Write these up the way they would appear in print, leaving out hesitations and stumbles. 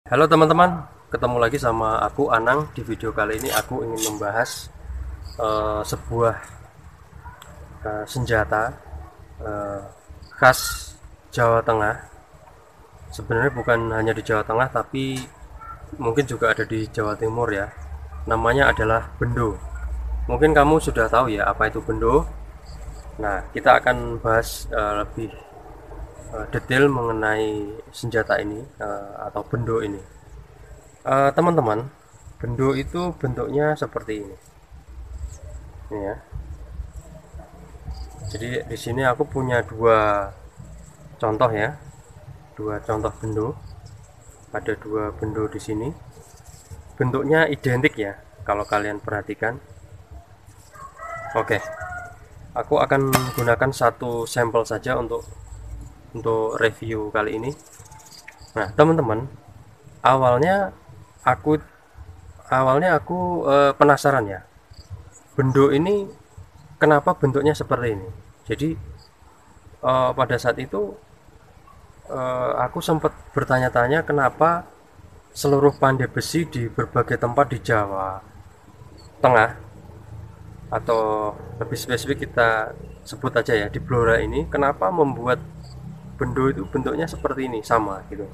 Halo teman-teman, ketemu lagi sama aku Anang. Di video kali ini aku ingin membahas sebuah senjata eh, khas Jawa Tengah. Sebenarnya bukan hanya di Jawa Tengah, tapi mungkin juga ada di Jawa Timur ya. Namanya adalah bendo. Mungkin kamu sudah tahu ya apa itu bendo. Nah, kita akan bahas lebih detail mengenai senjata ini atau bendo ini. Teman-teman, bendo itu bentuknya seperti ini ya. Jadi di sini aku punya dua contoh ya, dua contoh bendo. Ada dua bendo di sini. Bentuknya identik ya, kalau kalian perhatikan. Oke, aku akan gunakan satu sampel saja untuk review kali ini. Nah, teman-teman, awalnya aku awalnya aku penasaran ya, bendo ini kenapa bentuknya seperti ini. Jadi pada saat itu aku sempat bertanya-tanya kenapa seluruh pandai besi di berbagai tempat di Jawa Tengah, atau lebih spesifik kita sebut aja ya di Blora ini, kenapa membuat bendo itu bentuknya seperti ini sama gitu.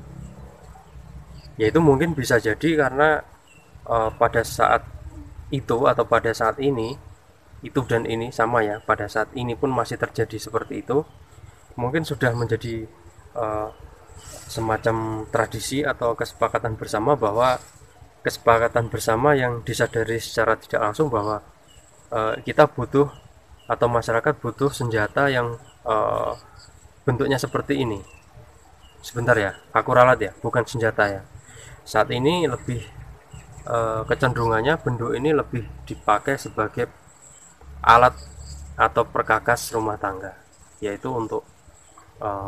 Yaitu mungkin bisa jadi karena pada saat itu atau pada saat ini, itu dan ini sama ya, pada saat ini pun masih terjadi seperti itu. Mungkin sudah menjadi uh, semacam tradisi atau kesepakatan bersama, bahwa kesepakatan bersama yang disadari secara tidak langsung bahwa kita butuh atau masyarakat butuh senjata yang bentuknya seperti ini. Sebentar ya, aku ralat ya, bukan senjata ya. Saat ini lebih kecenderungannya bendo ini lebih dipakai sebagai alat atau perkakas rumah tangga, yaitu untuk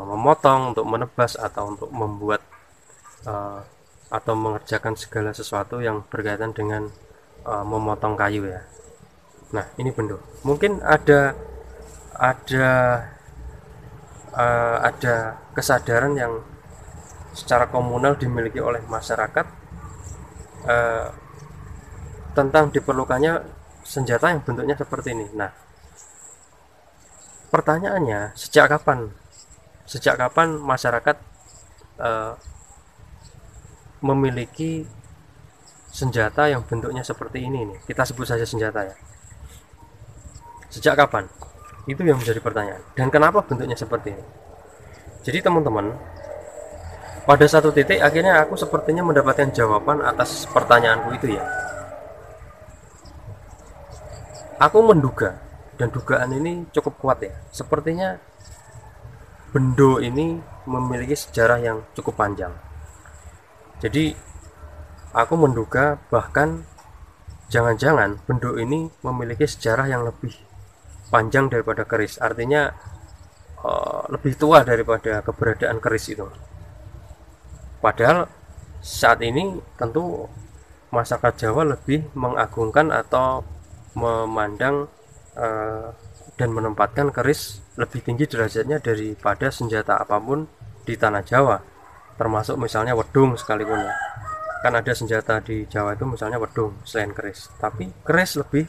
memotong, untuk menebas, atau untuk membuat uh, atau mengerjakan segala sesuatu yang berkaitan dengan memotong kayu ya. Nah, ini bendo. Mungkin ada ada kesadaran yang secara komunal dimiliki oleh masyarakat uh, tentang diperlukannya senjata yang bentuknya seperti ini. Nah, pertanyaannya, sejak kapan masyarakat uh, memiliki senjata yang bentuknya seperti ini nih? Kita sebut saja senjata ya. Sejak kapan? Itu yang menjadi pertanyaan. Dan kenapa bentuknya seperti ini? Jadi teman-teman, pada satu titik akhirnya aku sepertinya mendapatkan jawaban atas pertanyaanku itu ya. Aku menduga, dan dugaan ini cukup kuat ya. Sepertinya bendo ini memiliki sejarah yang cukup panjang. Jadi aku menduga bahkan jangan-jangan bendo ini memiliki sejarah yang lebih panjang daripada keris. Artinya lebih tua daripada keberadaan keris itu. Padahal saat ini tentu masyarakat Jawa lebih mengagungkan atau memandang dan menempatkan keris lebih tinggi derajatnya daripada senjata apapun di tanah Jawa, termasuk misalnya wedung sekalipun ya. Kan ada senjata di Jawa itu misalnya wedung selain keris, tapi keris lebih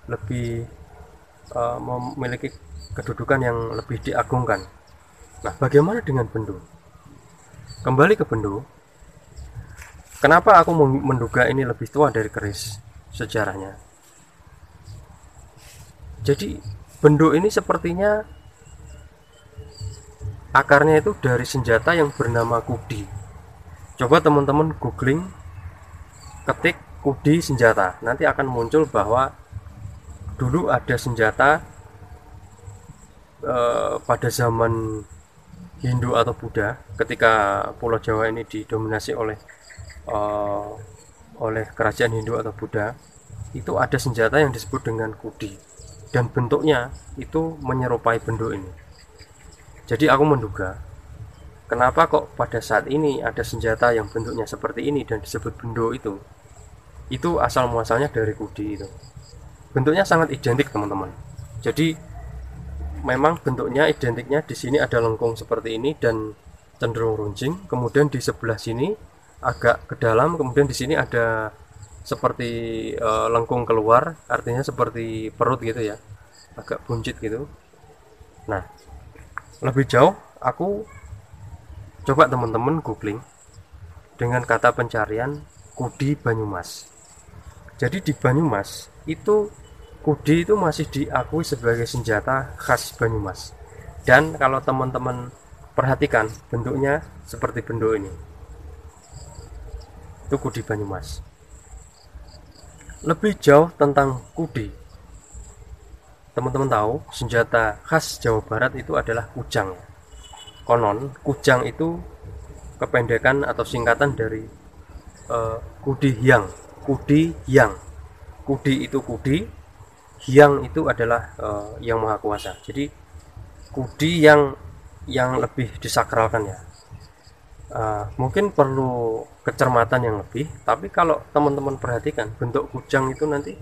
lebih memiliki kedudukan yang lebih diagungkan. Nah, bagaimana dengan bendo? Kembali ke bendo, kenapa aku menduga ini lebih tua dari keris sejarahnya? Jadi bendo ini sepertinya akarnya itu dari senjata yang bernama kudi. Coba teman-teman googling, ketik kudi senjata, nanti akan muncul bahwa dulu ada senjata pada zaman Hindu atau Buddha, ketika Pulau Jawa ini didominasi eh, oleh kerajaan Hindu atau Buddha, itu ada senjata yang disebut dengan kudi, dan bentuknya itu menyerupai bendo ini. Jadi aku menduga, kenapa kok pada saat ini ada senjata yang bentuknya seperti ini dan disebut bendo, itu asal muasalnya dari kudi itu. Bentuknya sangat identik teman-teman. Jadi memang bentuknya identiknya, di sini ada lengkung seperti ini dan cenderung runcing. Kemudian di sebelah sini agak ke dalam, kemudian di sini ada seperti lengkung keluar, artinya seperti perut gitu ya, agak buncit gitu. Nah, lebih jauh aku coba teman-teman googling dengan kata pencarian Kudi Banyumas. Jadi di Banyumas itu Kudi itu masih diakui sebagai senjata khas Banyumas. Dan kalau teman-teman perhatikan bentuknya seperti bentuk ini. Itu Kudi Banyumas. Lebih jauh tentang Kudi, teman-teman tahu senjata khas Jawa Barat itu adalah kujang. Konon kujang itu kependekan atau singkatan dari Kudi Hyang. Kudi Hyang. Kudi itu Kudi, Hyang itu adalah yang maha kuasa. Jadi Kudi yang lebih disakralkan ya. Mungkin perlu kecermatan yang lebih, tapi kalau teman-teman perhatikan bentuk kujang itu nanti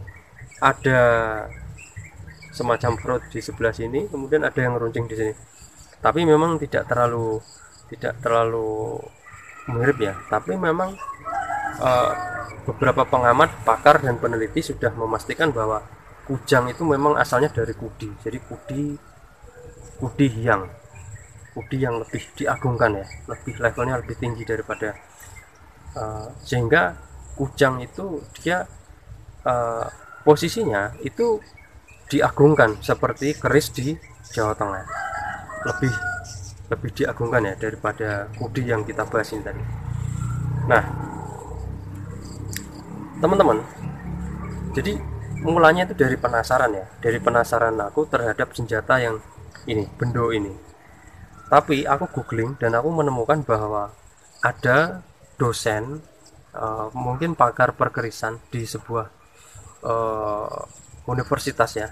ada semacam perut di sebelah sini, kemudian ada yang runcing di sini. Tapi memang tidak terlalu mirip ya. Tapi memang beberapa pengamat, pakar dan peneliti sudah memastikan bahwa kujang itu memang asalnya dari Kudi. Jadi Kudi Hyang, Kudi yang lebih diagungkan ya, lebih levelnya lebih tinggi daripada sehingga kujang itu dia posisinya itu diagungkan seperti keris di Jawa Tengah, lebih lebih diagungkan ya daripada Kudi yang kita bahas ini tadi. Nah teman-teman, jadi mulanya itu dari penasaran ya, dari penasaran aku terhadap senjata yang ini, bendo ini. Tapi aku googling dan aku menemukan bahwa ada dosen mungkin pakar perkerisan di sebuah universitas ya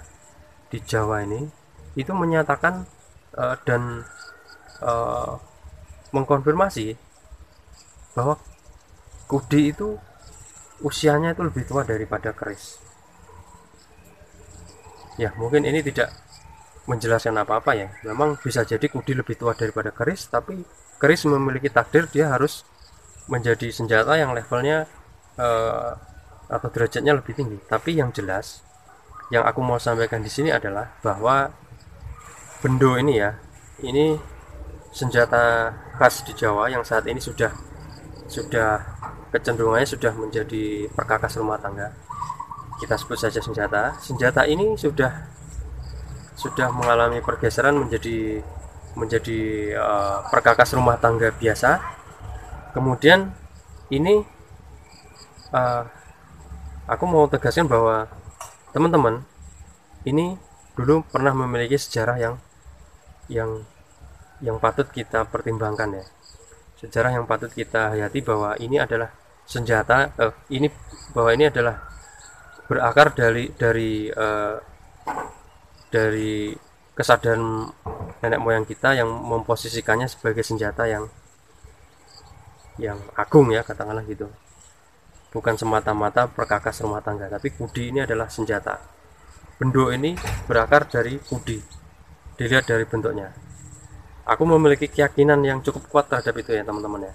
di Jawa ini, itu menyatakan dan mengkonfirmasi bahwa Kudi itu usianya itu lebih tua daripada keris. Ya mungkin ini tidak menjelaskan apa-apa ya, memang bisa jadi Kudi lebih tua daripada keris, tapi keris memiliki takdir dia harus menjadi senjata yang levelnya atau derajatnya lebih tinggi. Tapi yang jelas yang aku mau sampaikan di sini adalah bahwa bendo ini ya, ini senjata khas di Jawa yang saat ini sudah kecenderungannya sudah menjadi perkakas rumah tangga. Kita sebut saja senjata. Senjata ini sudah mengalami pergeseran menjadi perkakas rumah tangga biasa. Kemudian ini aku mau tegaskan bahwa teman-teman ini dulu pernah memiliki sejarah yang patut kita pertimbangkan ya. Sejarah yang patut kita hayati bahwa ini adalah senjata bahwa ini adalah berakar dari kesadaran nenek moyang kita yang memposisikannya sebagai senjata yang agung ya, katakanlah gitu. Bukan semata-mata perkakas rumah tangga, tapi Kudi ini adalah senjata. Bendo ini berakar dari Kudi. Dilihat dari bentuknya. Aku memiliki keyakinan yang cukup kuat terhadap itu ya teman-teman ya.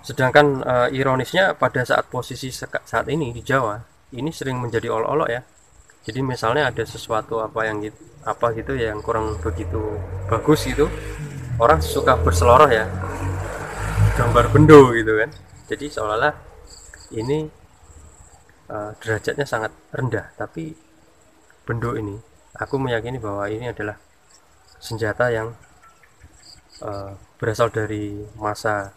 Sedangkan ironisnya pada saat posisi saat ini di Jawa ini sering menjadi olok-olok ya. Jadi misalnya ada sesuatu apa gitu ya yang kurang begitu bagus gitu, orang suka berseloroh ya gambar bendo gitu kan. Jadi seolah-olah ini derajatnya sangat rendah, tapi bendo ini aku meyakini bahwa ini adalah senjata yang berasal dari masa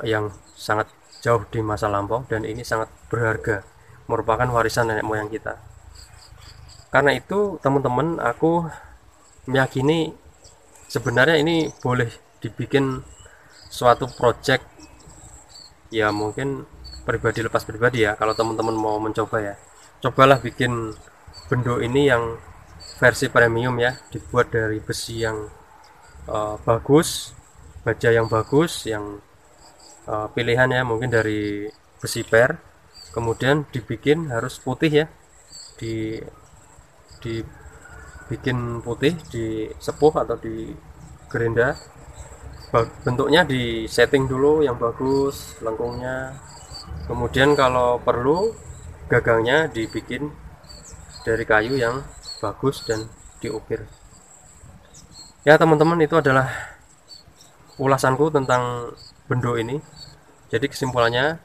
yang sangat jauh di masa lampau, dan ini sangat berharga, merupakan warisan nenek moyang kita. Karena itu teman-teman, aku meyakini sebenarnya ini boleh dibikin suatu project ya, mungkin pribadi lepas pribadi ya. Kalau teman-teman mau mencoba ya, cobalah bikin bendo ini yang versi premium ya, dibuat dari besi yang bagus, baja yang bagus, yang pilihan ya mungkin dari besi per, kemudian dibikin harus putih ya, dibikin putih, disepuh atau di gerinda, bentuknya di setting dulu yang bagus, lengkungnya. Kemudian kalau perlu gagangnya dibikin dari kayu yang bagus dan diukir. Ya teman-teman, itu adalah ulasanku tentang bendo ini. Jadi kesimpulannya,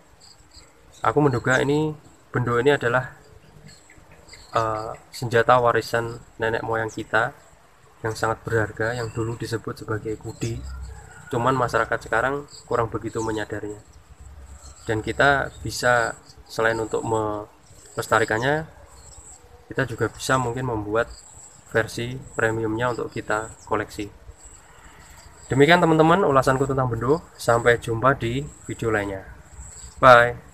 aku menduga bendo ini adalah senjata warisan nenek moyang kita yang sangat berharga, yang dulu disebut sebagai kudi. Cuman masyarakat sekarang kurang begitu menyadarinya. Dan kita bisa, selain untuk melestarikannya, kita juga bisa mungkin membuat versi premiumnya untuk kita koleksi. Demikian teman-teman ulasanku tentang bendo. Sampai jumpa di video lainnya. Bye.